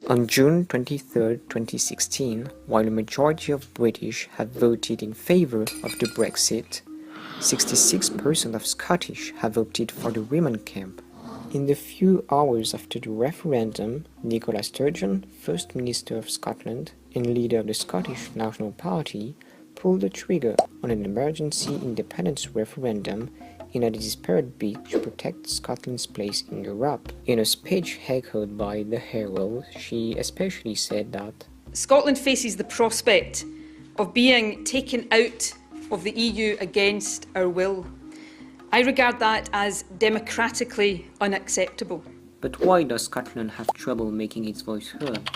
On June 23, 2016, while a majority of British had voted in favour of the Brexit, 66% of Scottish have opted for the Women camp. In the few hours after the referendum, Nicola Sturgeon, First Minister of Scotland and leader of the Scottish National Party, pulled the trigger on an emergency independence referendum in a desperate bid to protect Scotland's place in Europe. In a speech echoed by The Herald, she especially said that Scotland faces the prospect of being taken out of the EU against our will. I regard that as democratically unacceptable. But why does Scotland have trouble making its voice heard?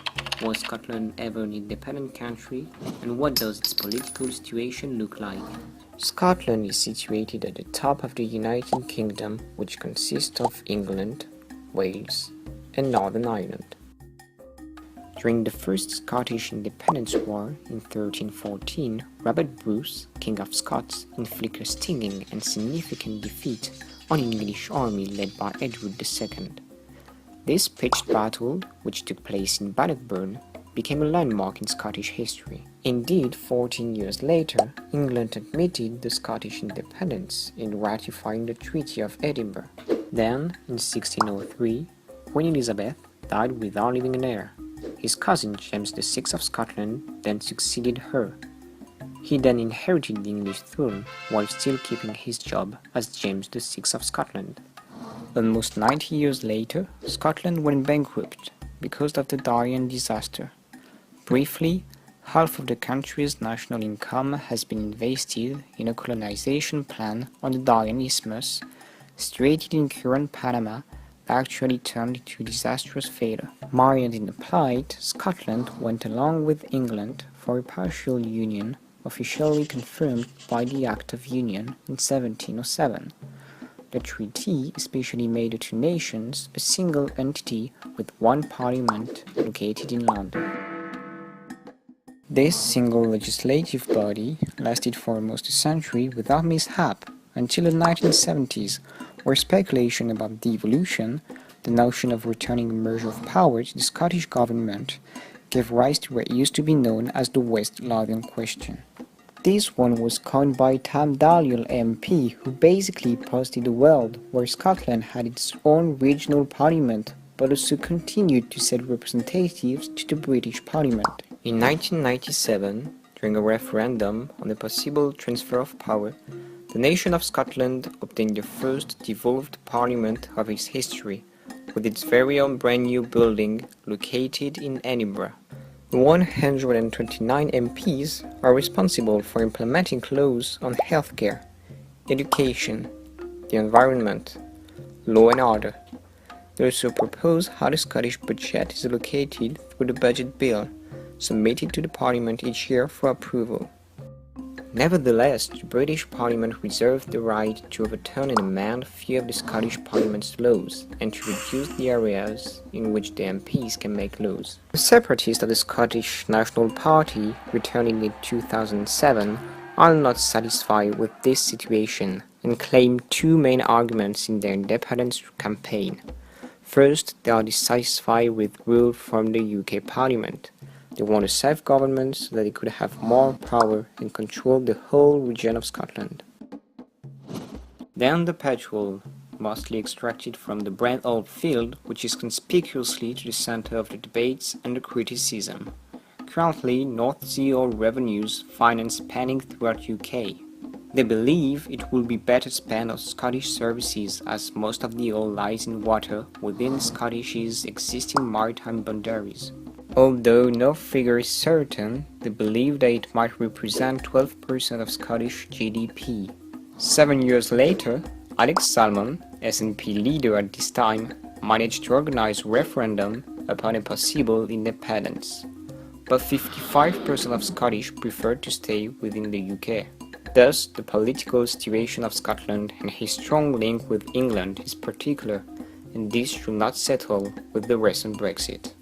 Was Scotland ever an independent country? And what does its political situation look like? Scotland is situated at the top of the United Kingdom, which consists of England, Wales, and Northern Ireland. During the First Scottish Independence War in 1314, Robert Bruce, King of Scots, inflicted a stinging and significant defeat on an English army led by Edward II. This pitched battle, which took place in Bannockburn, became a landmark in Scottish history. Indeed, 14 years later, England admitted the Scottish independence in ratifying the Treaty of Edinburgh. Then, in 1603, Queen Elizabeth died without leaving an heir. His cousin James VI of Scotland then succeeded her. He then inherited the English throne while still keeping his job as James VI of Scotland. Almost 90 years later, Scotland went bankrupt because of the Darien disaster. Briefly, half of the country's national income has been invested in a colonization plan on the Darien Isthmus, situated in current Panama, actually turned into disastrous failure. Mired in the plight, Scotland went along with England for a partial union officially confirmed by the Act of Union in 1707. The treaty especially made the two nations a single entity with one parliament located in London. This single legislative body lasted for almost a century without mishap until the 1970s, where speculation about devolution, the notion of returning a measure of power to the Scottish government, gave rise to what used to be known as the West Lothian Question. This one was coined by Tam Dalyell MP, who basically posted a world where Scotland had its own regional parliament, but also continued to send representatives to the British Parliament. In 1997, during a referendum on a possible transfer of power, the nation of Scotland obtained the first devolved parliament of its history, with its very own brand new building located in Edinburgh. 129 MPs are responsible for implementing laws on healthcare, education, the environment, law and order. They also propose how the Scottish budget is allocated through the budget bill, submitted to the Parliament each year for approval. Nevertheless, the British Parliament reserved the right to overturn and amend a few of the Scottish Parliament's laws and to reduce the areas in which the MPs can make laws. The separatists of the Scottish National Party, returning in 2007, are not satisfied with this situation and claim two main arguments in their independence campaign. First, they are dissatisfied with rule from the UK Parliament. They want a self-government so that they could have more power and control the whole region of Scotland. Then the petrol, mostly extracted from the Brent oil field, which is conspicuously to the center of the debates and the criticism. Currently, North Sea oil revenues finance spending throughout UK. They believe it will be better spent on Scottish services as most of the oil lies in water within Scottish's existing maritime boundaries. Although no figure is certain, they believe that it might represent 12% of Scottish GDP. 7 years later, Alex Salmond, SNP leader at this time, managed to organize a referendum upon a possible independence. But 55% of Scottish preferred to stay within the UK. Thus, the political situation of Scotland and his strong link with England is particular, and this should not settle with the recent Brexit.